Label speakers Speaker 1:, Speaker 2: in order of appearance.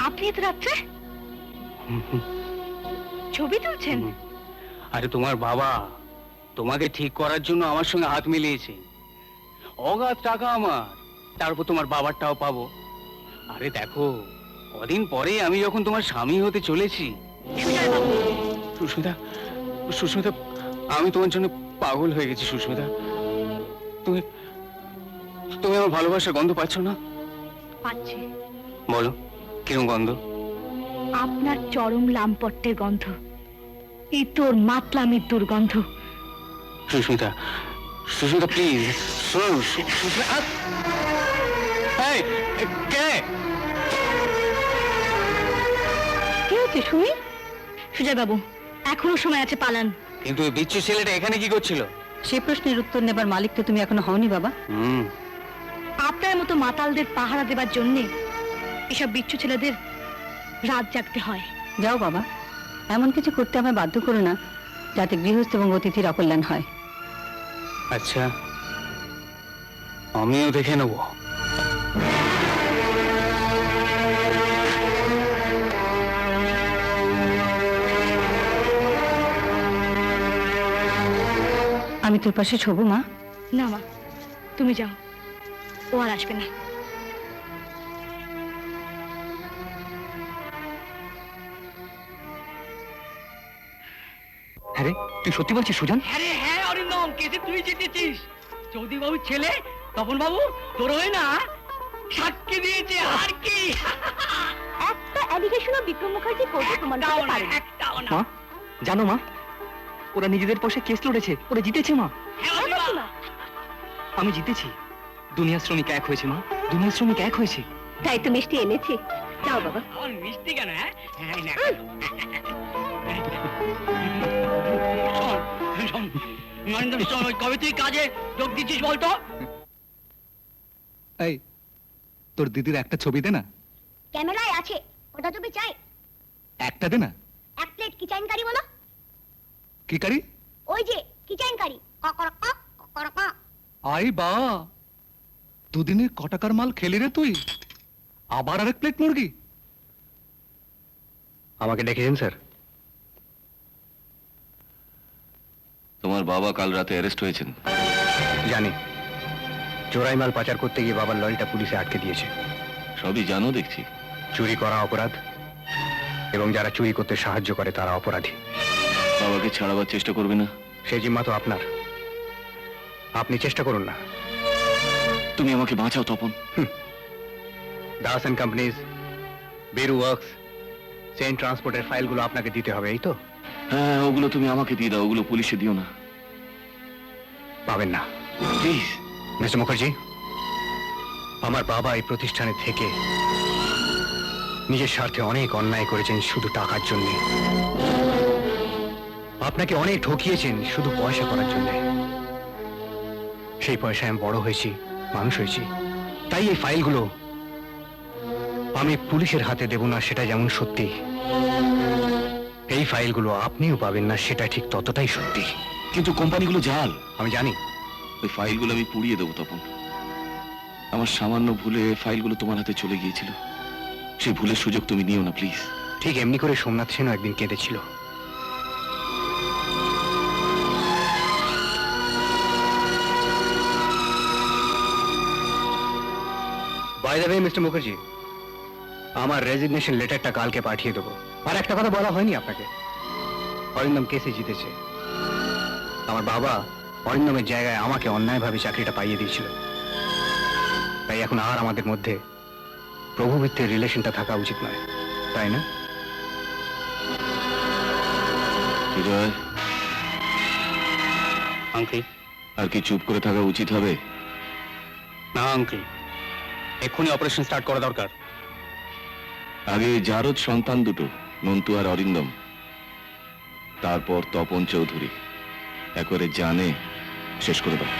Speaker 1: আপনি এত রাত্রে ছবি তুলছেন?
Speaker 2: আরে তোমার বাবা তোমাকে ঠিক করার জন্য আমার সঙ্গে হাত মিলিয়েছে। অগাধ টাকা আমার, তারপর তোমার বাবারটাও পাবো। আরে দেখো, কদিন পরে আমি যখন তোমার স্বামী হতে চলেছি। সুস্মিতা, সুস্মিতা, আমি তোমার জন্য পাগল হয়ে গেছি। সুস্মিতা, তুমি তুমি আমার ভালোবাসার গন্ধ পাচ্ছ না?
Speaker 1: পাচ্ছি।
Speaker 2: বলো, কিরম গন্ধ?
Speaker 1: আপনার চরম লাম্পট্যের গন্ধ, ইতর মাতলামির দুর্গন্ধ।
Speaker 2: সুস্মিতা, সুস্মিতা প্লিজ, শোনো। সুস্মিতা, এই, কে?
Speaker 1: কি হচ্ছে শুনি? সুজয় বাবু, এখনো সময় আছে, পালান।
Speaker 2: কিন্তু ওই বিচ্ছু ছেলেটা এখানে কি করছিল?
Speaker 1: সে প্রশ্নের উত্তর নেবার মালিক তো তুমি এখনো হওনি বাবা। আপনার মতো মাতালদের পাহারা দেবার জন্যে এসব বিচ্ছু ছেলেদের রাত জাগতে হয়। যাও বাবা, এমন কিছু করতে আমায় বাধ্য করো না যাতে গৃহস্থ এবং অতিথির অকল্যাণ হয়।
Speaker 2: আচ্ছা, আমিও দেখে নেব।
Speaker 1: আমি তোর পাশে শোবো মা? না মা, তুমি যাও, ও আর আসবে না।
Speaker 2: আরে তুই সত্যি বলছিস সুজন?
Speaker 3: আরে হ্যাঁ অরিন্দম, কেসে তুই জিতেছিস। চৌধুরী বাবুর ছেলে তপন বাবু তোর হয়ে না সাক্ষী দিয়েছে। আর কি
Speaker 1: একটা অ্যালিগেশনও বিক্রম মুখার্জি কোর্টে প্রমাণ করতে পারে না।
Speaker 3: একটাও না।
Speaker 4: মা, জানো মা, ওরা নিজেদের পয়সা কেস লড়েছে, ওরা জিতেছে মা।
Speaker 3: হ্যাঁ অরিন্দম,
Speaker 4: আমি জিতেছি। দুনিয়া শ্রমিক এক হয়েছে মা, দুনিয়া শ্রমিক এক হয়েছে।
Speaker 1: তাই তো মিষ্টি এনেছি, যাও বাবা।
Speaker 3: আমার মিষ্টি কেন? হ্যাঁ হ্যাঁ না শোন, অরিন্দম শোন, ওই কবে তুই কাজে যোগ দিচ্ছিস বলতো?
Speaker 5: এই, তোর দিদির একটা ছবি দে না।
Speaker 6: ক্যামেরায় আছে, ওটা তুমি চাই?
Speaker 5: একটা দে না।
Speaker 6: এক প্লেট কিচেন কারি বলো।
Speaker 5: কি কারি?
Speaker 6: ওই যে কিচেন কারি, ককরক ককরক।
Speaker 5: আই বা, দুদিনে কটাকার মাল খেলি রে তুই? আবার আরেক প্লেট মুরগি?
Speaker 2: আমাকে ডেকেছেন স্যার?
Speaker 7: তোমার বাবা কাল রাতে অ্যারেস্ট হয়েছেন।
Speaker 2: জানি, চোরাই মাল পাচার করতে গিয়ে বাবার লরিটা পুলিশে আটকে দিয়েছে।
Speaker 7: সবই জানো দেখছি।
Speaker 2: চুরি করা অপরাধ, এবং যারা চুরি করতে সাহায্য করে তারা অপরাধী।
Speaker 7: বাবাকে ছাড়াবার চেষ্টা করবে না?
Speaker 2: সেই জিম্মা তো আপনার, আপনি চেষ্টা করুন না।
Speaker 7: তুমি আমাকে বাঁচাও তপন।
Speaker 2: দাস এন্ড কোম্পানিজ, বেরু ওয়ার্কস, চেইন ট্রান্সপোর্টের ফাইলগুলো আপনাকে দিতে হবে, এই তো?
Speaker 7: হ্যাঁ, ওগুলো তুমি আমাকে দিয়ে দাও, ওগুলো পুলিশে দিও না
Speaker 2: পাবেন না
Speaker 7: প্লিজ।
Speaker 2: মিস্টার মুখার্জি, আমার বাবা এই প্রতিষ্ঠানে থেকে নিজের স্বার্থে অনেক অন্যায় করেছেন শুধু টাকার জন্য। আপনাকে অনেক ঠকিয়েছেন শুধু পয়সা করার জন্য। সেই পয়সায় আমি বড় হয়েছি, মানুষ হয়েছি। তাই এই ফাইলগুলো আমি পুলিশের হাতে দেব না, সেটা যেমন সত্যি, এই ফাইলগুলো আপনিও পাবেন না, সেটা ঠিক ততটাই সত্যি।
Speaker 7: কিন্তু কোম্পানিগুলো জাল।
Speaker 2: আমি জানি।
Speaker 7: ওই ফাইলগুলো আমি পুড়িয়ে দেবো তপন। আমার সামান্য ভুলে ফাইলগুলো তোমার হাতে চলে গিয়েছিল, সেই ভুলের সুযোগ তুমি নিও না প্লিজ।
Speaker 2: ঠিক এমনি করে সোমনাথ সেনও একদিন কেঁদেছিল। By the way mister Mukherjee, আমার রেজিগনেশন লেটারটা কালকে পাঠিয়ে দেবো। আর একটা কথা বলা হয়নি আপনাকে, অরিন্দম কেসে জিতেছে। আমার বাবা অরিন্দমের জায়গায় আমাকে অন্যায়ভাবে চাকরিটা পাইয়ে দিয়েছিল। তাই এখন আর আমাদের মধ্যে প্রভুভিত্তির রিলেশনটা থাকা উচিত নয়, তাই না?
Speaker 7: বিজয়,
Speaker 2: আঙ্কেল,
Speaker 7: আর কি চুপ করে থাকা উচিত হবে?
Speaker 2: না আঙ্কেল, এক্ষুনি অপারেশন স্টার্ট করা দরকার।
Speaker 7: আগে জারদ সন্তান দুটো, নন্তু আর অরিন্দম, তারপর তপন চৌধুরী, একবারে জানে শেষ করে দাও।